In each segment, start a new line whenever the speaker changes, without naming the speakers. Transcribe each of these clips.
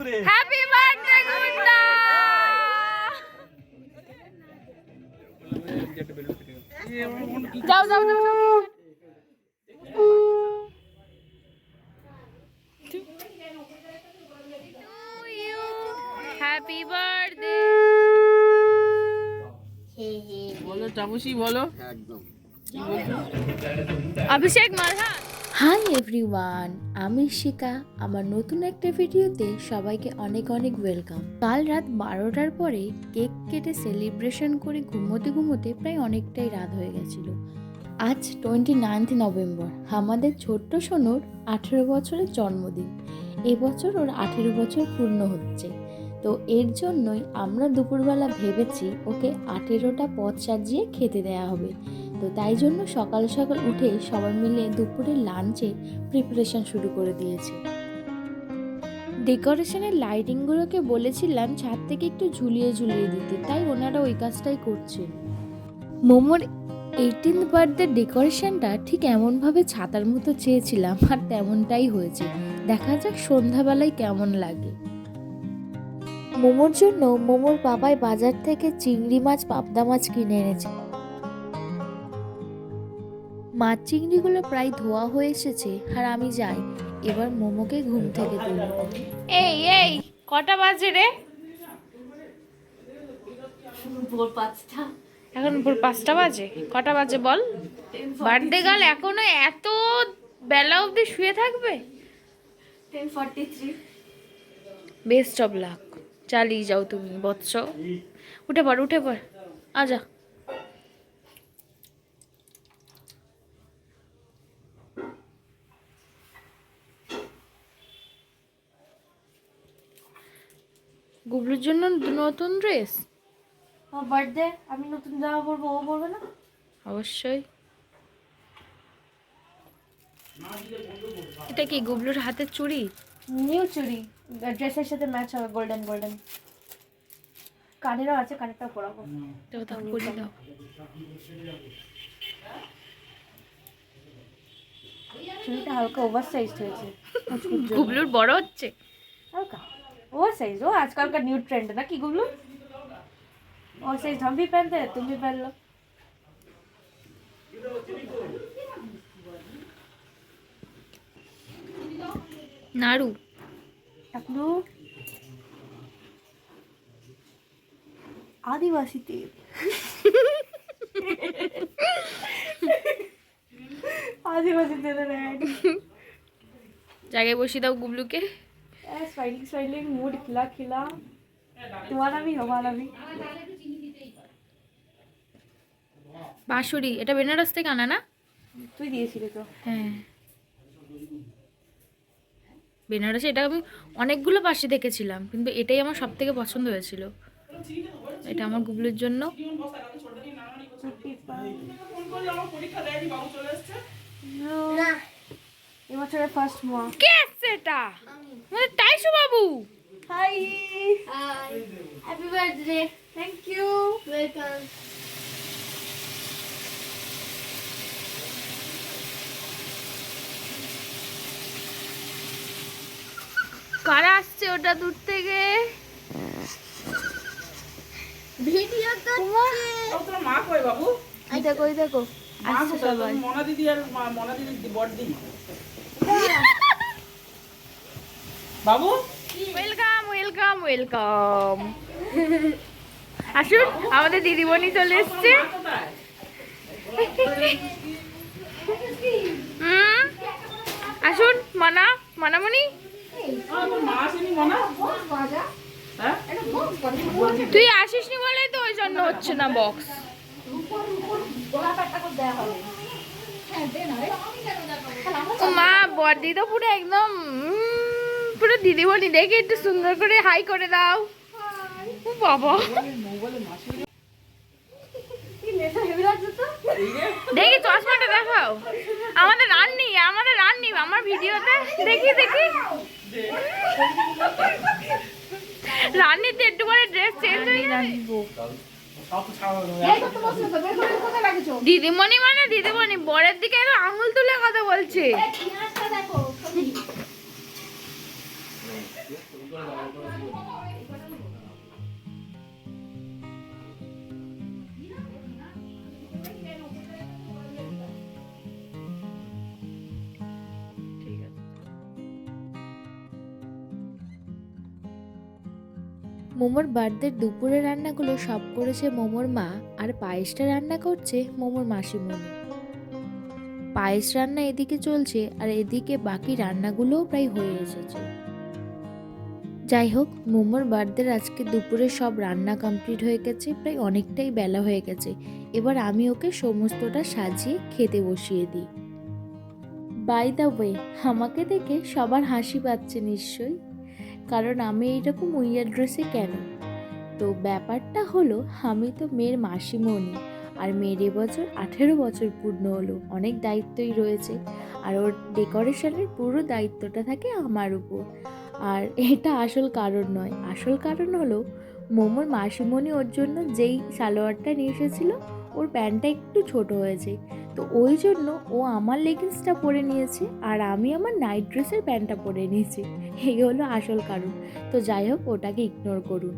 Happy birthday গুন্ডা। যাও যাও যাও হ্যাপি বার্থডে
বলো তাপসী বলো।
অভিষেক মালহা।
হাই এভরিওয়ান, আমি শিকা। আমার নতুন একটা ভিডিওতে সবাইকে অনেক অনেক ওয়েলকাম। কাল রাত 12টার পরে কেক কেটে সেলিব্রেশন করে ঘুমোতে প্রায় অনেকটাই রাত হয়ে গেছিল। আজ 29 নভেম্বর, আমাদের ছোট্ট সোনুর 18 বছরের জন্মদিন। এবছর ওর 18 বছর পূর্ণ হচ্ছে। তো এর জন্যই আমরা দুপুরবেলা ভেবেছি ওকে 18টা পদ সাজিয়ে খেতে দেওয়া হবে। তো তাই জন্য সকাল সকাল উঠে সবাই মিলে দুপুরের লাঞ্চে প্রিপারেশন শুরু করে দিয়েছি। ডেকোরেশনের লাইটিংগুলোকে বলেছিলাম ছাদ থেকে একটু ঝুলিয়ে দিতে, তাই ওনারা ওই কাজটাই করছে। মোমোর 18th বার্থডে ডেকোরেশনটা ঠিক এমনভাবে ছাতার মতো চেয়েছিলাম, আর তেমনটাই হয়েছে। দেখা যাক সন্ধ্যাবেলায় কেমন লাগে। মোমোর জন্য মোমোর বাবাই বাজার থেকে চিংড়ি মাছ, পাবদা মাছ কিনে এনেছে। মাছ চিংড়িগুলো প্রায় ধোয়া হয়ে এসেছে, আর আমি যাই এবার মোমোকে ঘুম থেকে তুলি।
এই এই কটা বাজে রে?
ভোর 5টা।
এখন ভোর 5টা বাজে। কটা বাজে বল? বার্থডে গার্ল এখনো এত বেলা অবধি শুয়ে থাকবে?
10:43।
বেস্ট অফ লাক, চালিয়ে যাও তুমি বৎস। উঠে পড় আজা। গুবলুর জন্য নতুন ড্রেস?
আমার বার্থডে, আমি নতুন জামা পরবো, ও পরবে না?
অবশ্যই। এটা কি গুবলুর হাতের চুড়ি?
নিউ চুড়ি, ড্রেসের সাথে ম্যাচ হবে, গোল্ডেন গোল্ডেন। কানেরও আছে, কানেরটাও পরাবো।
দাও দাও পরিয়ে দাও।
চুড়িটা হালকা ওভার সাইজ হয়েছে।
গুবলুর বড় হচ্ছে
হালকা ओवर साइज। वो आजकल का न्यू ट्रेंड है ना कि गुगलू, ओवर साइज हम भी पहनते हैं, तुम भी पहन लो।
নাড়ু
टकलू आदिवासी तेल। आदिवासी तेल रेड।
জায়গায় বসিয়ে দাও গুবলুকে।
स्माइलिंग स्माइलिंग, मूड खिला खिला। तुम्हारा भी हमारा भी।
বাঁশুরি, এটা বেনারস থেকে আনা না?
তুই দিয়েছিলি তো।
হ্যাঁ, বেনারসে এটা আমি অনেকগুলো পাশে দেখেছিলাম, কিন্তু এটাই আমার সব থেকে পছন্দ হয়েছিল। এটা আমার গুবলুর জন্য।
এবছরের ফার্স্ট মা।
কে আছে এটা? মানে টাইসু বাবু।
Hi hi, happy birthday. Thank you, welcome.
কারা আসছে ওটা দূর থেকে?
ভিডিও তো
তোর মা কই বাবু?
এই দেখো, এই দেখো
মা
আসছে
কোথায়?
সবাই।
মনা দিদি আর মনা দিদি বড়দি। বাবু
ওয়েলকাম ওয়েলকাম ওয়েলকাম। আসুন, আমাদের দিদিমণি চলে এসছে।
মা কোথায়?
আসুন মানামণি।
তোর মা আসেনি মনা? হ্যাঁ?
তুই আসিসনি বলেই তো ওই জন্য হচ্ছে না বক্স। ও মা, বড়দি তো পুরো একদম পুরো দিদিমণি, দেখে একটু সুন্দর করে হাই করে দাও। ও বাবা, দেখি চশমাটা দেখাও। আমাদের রান্নি আমার ভিডিওতে দেখি রান্নিতে একটু করে ড্রেস চেঞ্জ হয়ে যাবে। দিদিমণি মানে দিদিমণি, বরের দিকে একদম আঙুল তুলে কথা বলছে।
মোমোর বার্থডের দুপুরে রান্নাগুলো সব করেছে মোমোর মা, আর পায়েসটা রান্না করছে মোমোর মাসিমণি। পায়েস রান্না এদিকে চলছে আর এদিকে বাকি রান্নাগুলোও প্রায় হয়ে এসেছে। যাই হোক, মোমোর বার্থডের আজকে দুপুরে সব রান্না কমপ্লিট হয়ে গেছে, প্রায় অনেকটাই বেলা হয়ে গেছে। এবার আমি ওকে সমস্তটা সাজিয়ে খেতে বসিয়ে দিই। বাই দ্য ওয়ে, আমাকে দেখে সবার হাসি পাচ্ছে নিশ্চয়ই, কারণ আমি এইরকম উইয়ার ড্রেসে কেন? তো ব্যাপারটা হলো, আমি তো মেয়ের মাসিমণি, আর মেয়ের এবছর 18 বছর পূর্ণ হলো। অনেক দায়িত্বই রয়েছে, আর ওর ডেকোরেশনের পুরো দায়িত্বটা থাকে আমার উপর। আর এটা আসল কারণ নয়, আসল কারণ হলো মোমোর মাসিমণি ওর জন্য যেই সালোয়ারটা নিয়ে এসেছিলো, ওর প্যান্টটা একটু ছোট হয়েছে, তো ওই জন্য ও আমার লেগিংসটা পরে নিয়েছে আর আমি আমার নাইট ড্রেসের প্যান্টটা পরে নিয়েছি। এই হলো আসল কারণ। তো যাই হোক, ওটাকে ইগনোর করুন।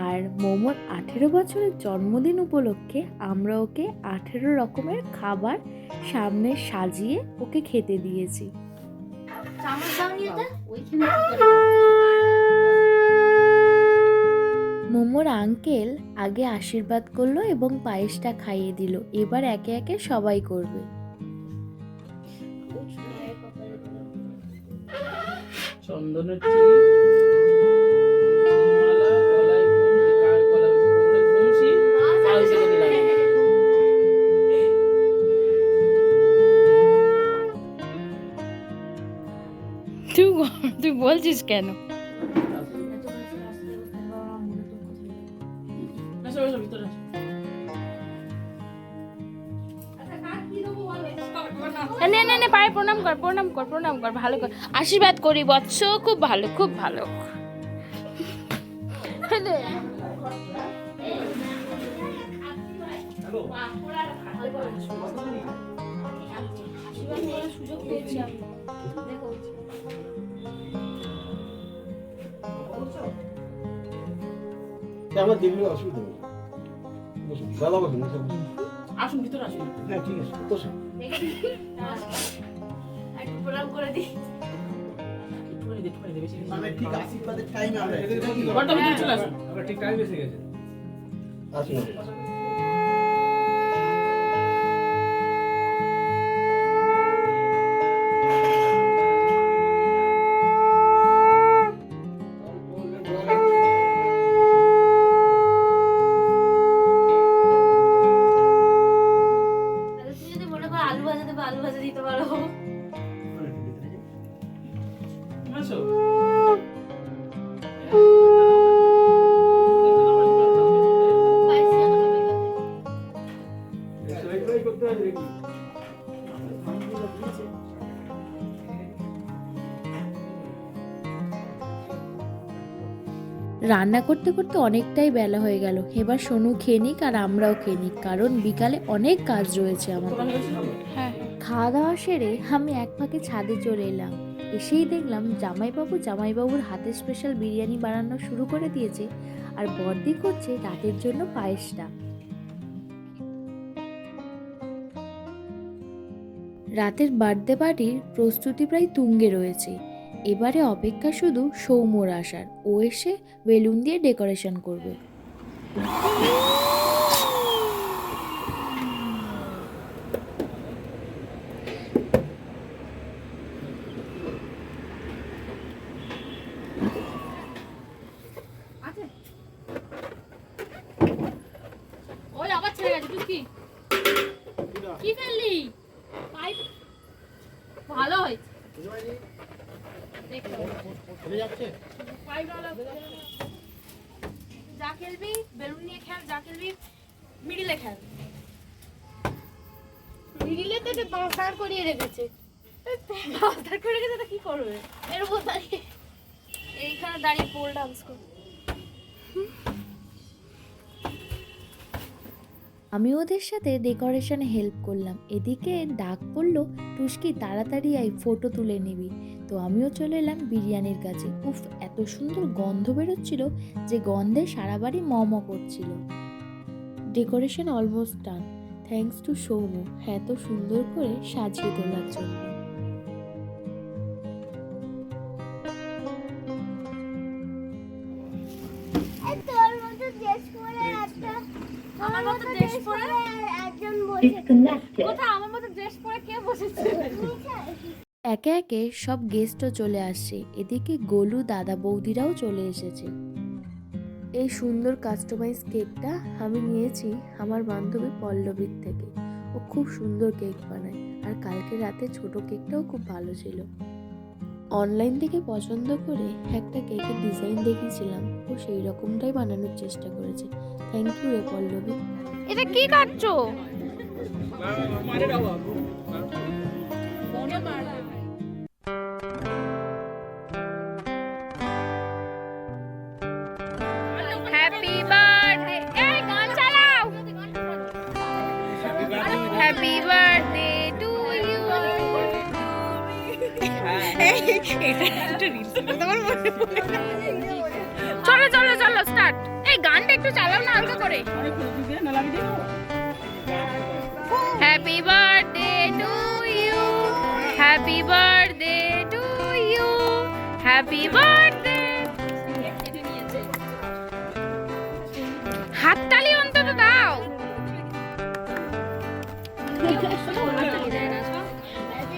আর মোমোর 18 বছরের জন্মদিন উপলক্ষে আমরা ওকে 18 রকমের খাবার সামনে সাজিয়ে ওকে খেতে দিয়েছি। মোমোর আঙ্কেল আগে আশীর্বাদ করলো এবং পায়েসটা খাইয়ে দিল। এবার একে একে সবাই করবে।
চন্দনের মালা, গলায় ঘুমছি, কার গলায় কোমরে ঘুমছি, আর সেটা দিলাম।
তুই বলছিস কেন?
এসো এসো ভিতরে এসো।
নে নে নে, পায়ে প্রণাম কর, প্রণাম কর, প্রণাম কর, ভালো কর, আশীর্বাদ করি বৎস। খুব ভালো, খুব ভালো।
আমার দেখলে অসুবিধা নেই। বসুন, দাদা বসুন, বসুন।
আসুন ভিতরে আসুন।
হ্যাঁ ঠিক আছে, বসুন।
একটুখানি দে, একটুখানি দে, বেশি বেশি।
মানে ঠিক আশীর্বাদের টাইমে আমরা
ঘরটা ভিতরে চলে আসুন।
আমরা ঠিক টাইম এসে গেছে।
আসুন।
আলু ভাজা দেবো, আলু ভাজা দিতে পারো।
আসো।
করতে হবে নাকি?
রান্না করতে করতে অনেকটাই বেলা হয়ে গেল। এবার সোনু খেয়ে নিক আর আমরাও খেয়ে নিক, কারণ বিকালে অনেক কাজ রয়েছে আমাদের।
হ্যাঁ,
খাওয়া দাওয়া সেরে আমি এক ফাঁকে ছাদে চলে এলাম। এসেই দেখলাম জামাইবাবুর হাতে স্পেশাল বিরিয়ানি বানানো শুরু করে দিয়েছে, আর বড়দি করছে রাতের জন্য পায়েসটা। রাতের বার্থডে পার্টির প্রস্তুতি প্রায় তুঙ্গে রয়েছে। এবারে অপেক্ষা শুধু সৌম্যর আসার, ও এসে বেলুন দিয়ে ডেকোরেশন করবে।
ওই আবার ছেড়ে গেছে। তুই কি ফেললি? পাইপ ভালো হয়েছে। যা খেলবি বেলুন নিয়ে খেল, যা খেলবি মিডিলে খেল। মিডিলে তো একটা বাঁধার করিয়ে রেখেছে। বাঁধার করে রেখেছে, তো কি করবে? এর উপর দাঁড়িয়ে, এইখানে দাঁড়িয়ে পোল ডান্স করবে।
আমি ওদের সাথে ডেকোরেশনে হেল্প করলাম। এদিকে ডাক পড়লো, টুস্কি তাড়াতাড়ি আয়, ফটো তুলে নিবি। তো আমিও চলে এলাম বিরিয়ানির কাছে। উফ, এত সুন্দর গন্ধ বেরোচ্ছিল যে গন্ধে সারা বাড়ি ম করছিল। Decoration almost done, thanks to Soumu এত সুন্দর করে সাজিয়ে তোলার জন্য।
আমার মতো ড্রেস পরে একজন বসে কোথায় আমার মতো ড্রেস পরে কে বসেছে?
একে একে সব গেস্টও চলে আসছে। এদিকে গোলু দাদা বৌদিরাও চলে এসেছে। এই সুন্দর কাস্টমাইজ কেকটা আমি নিয়েছি আমার বান্ধবী পল্লবীর থেকে। ও খুব সুন্দর কেক বানায়, আর কালকে রাতে ছোট কেকটাও খুব ভালো ছিল। অনলাইন থেকে পছন্দ করে একটা কেকের ডিজাইন দেখিয়েছিলাম, ও সেই রকমটাই বানানোর চেষ্টা করেছে। থ্যাংক ইউ রে পল্লবী।
এটা কি কাটছো? হ্যাপি বার্থডে, এই গান চালাও। Happy birthday to you. চলো চলো চলো স্টার্ট। এই গানটা একটু চালাও না হালকা করে। Happy birthday to you, happy birthday to you, happy birthday. হাততালি অন্তত দাও।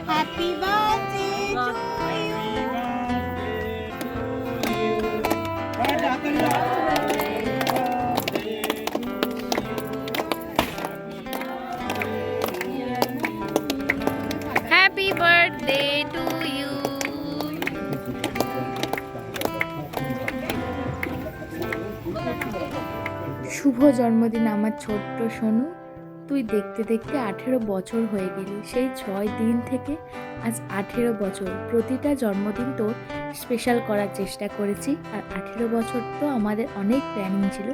Happy birthday
happy birthday to you.
শুভ জন্মদিন আমার ছোট্ট সোনু। তুই দেখতে দেখতে 18 বছর হয়ে গেলি। সেই 6 দিন থেকে আজ 18 বছর। প্রতিটা জন্মদিন তোর স্পেশাল করার চেষ্টা করেছি। আর 18 বছর তো আমাদের অনেক প্ল্যানিং ছিল।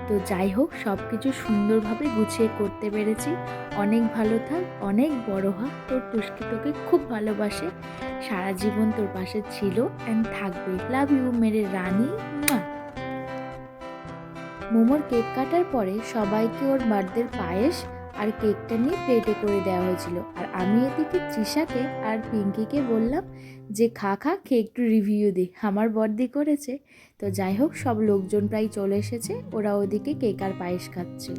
তো যাই হোক, সব কিছু সুন্দরভাবে গুছিয়ে করতে পেরেছি। অনেক ভালো থাক, অনেক বড় হ। তোর টুস্কি তোকে খুব ভালোবাসে, সারা জীবন তোর পাশে ছিল অ্যান্ড থাকবে। লাভ ইউ মেরে রানী। মোমোর কেক কাটার পরে সবাইকে ওর বার্থডের পায়েস আর কেকটা নিয়ে প্লেটে করে দেওয়া হয়েছিল। আর আমি এদিকে তৃষাকে আর পিঙ্কিকে বললাম যে খা খেয়ে একটু রিভিউ দে, আমার বর্দি করেছে। তো যাই হোক, সব লোকজন প্রায় চলে এসেছে, ওরা ওদিকে কেক আর পায়েস খাচ্ছে।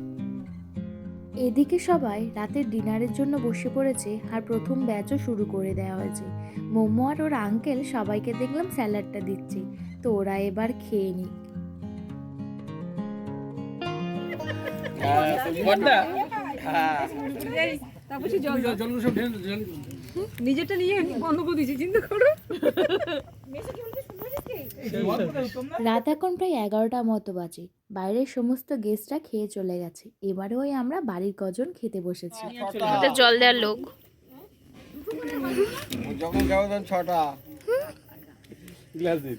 এদিকে সবাই রাতের ডিনারের জন্য বসে পড়েছে, আর প্রথম ব্যাচও শুরু করে দেওয়া হয়েছে। মোমো আর ওর আঙ্কেল সবাইকে দেখলাম স্যালাডটা দিচ্ছে, তো ওরা এবার খেয়ে নিক।
নিজেরটা নিয়ে বন্ধ করে দিয়েছি, চিন্তা করো।
রাত এখন প্রায় 11টার মতো বাজে। বাইরের সমস্ত গেস্টরা খেয়ে চলে গেছে। এবারে ওই আমরা বাড়ির কজন খেতে বসেছি।
এটা জল দেওয়ার লোক।
যখন যাবো তখন 6টা গ্লাসের।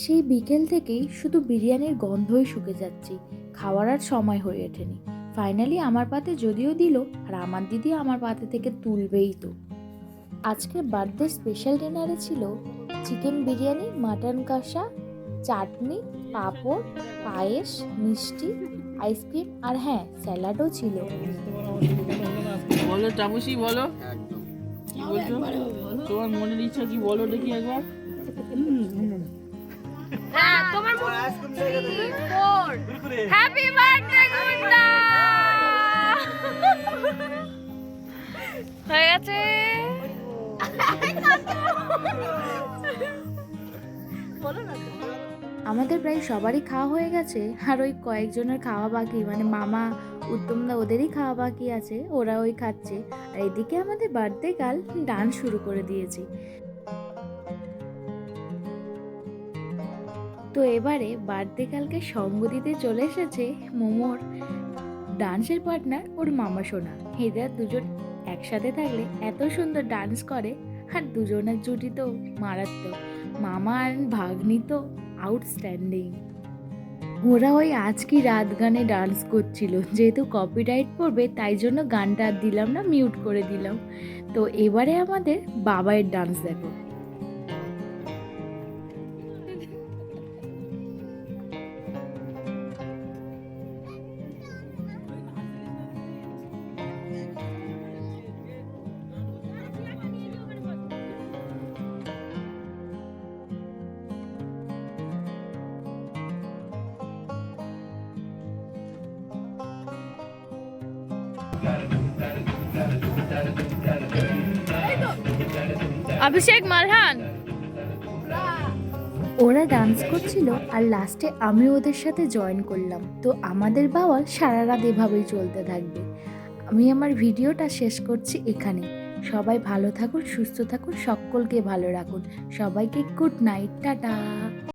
সেই বিকেল থেকেই শুধু বিরিয়ানির গন্ধই শুকে যাচ্ছি। খাওয়ার আর সময় হয়ে ওঠেনি। ফাইনালি আমার পাতে যদিও দিল, আর আমার দিদি আমার পাতে থেকে তুলবেই তো। আজকের বার্থডে স্পেশাল ডিনারে ছিল চিকেন বিরিয়ানি, মাটন কষা, চাটনি, পাঁপড়, পায়েস, মিষ্টি, আইসক্রিম, আর হ্যাঁ, স্যালাডও ছিল।
বলো তাপসী, বলো কি বলছো? তোমার মনের ইচ্ছা কি বলো দেখি একবার।
হ্যাঁ, তোমার হ্যাপি বার্থডে গুন্ডা হয়ে গেছে।
আমাদের প্রায় সবারই খাওয়া হয়ে গেছে, আর ওই কয়েকজনের খাওয়া বাকি, মানে মামা, উত্তমদা, ওদেরই খাওয়া বাকি আছে, ওরা ওই খাচ্ছে। আর এদিকে আমাদের বার্থডে গার্ল ডান্স শুরু করে দিয়েছে। তো এবারে বার্থডে গার্লকে সঙ্গ দিতে চলে এসেছে মোমোর ডান্সের পার্টনার, ওর মামা সোনা। এরা দুজন একসাথে থাকলে এত সুন্দর ডান্স করে, আর দুজনের জুটি তো মারাত্মক। মামা আর ভাগ্নি তো আউটস্ট্যান্ডিং। ওরা ওই আজ কি রাত গানে ডান্স করছিল, যেহেতু কপিরাইট পড়বে তাই জন্য গানটা আর দিলাম না, মিউট করে দিলাম। তো এবারে আমাদের বাবাইয়ের ডান্স দেখো।
অভিষেক মালহান।
ওরা ডান্স করছিল আর লাস্টে আমি ওদের সাথে জয়েন করলাম। তো আমাদের বাওয়াল সারা রাত এভাবেই চলতে থাকবে। আমি আমার ভিডিওটা শেষ করছি এখানে। সবাই ভালো থাকুন, সুস্থ থাকুন, সকলকে ভালো রাখুন। সবাইকে গুড নাইট, টাটা।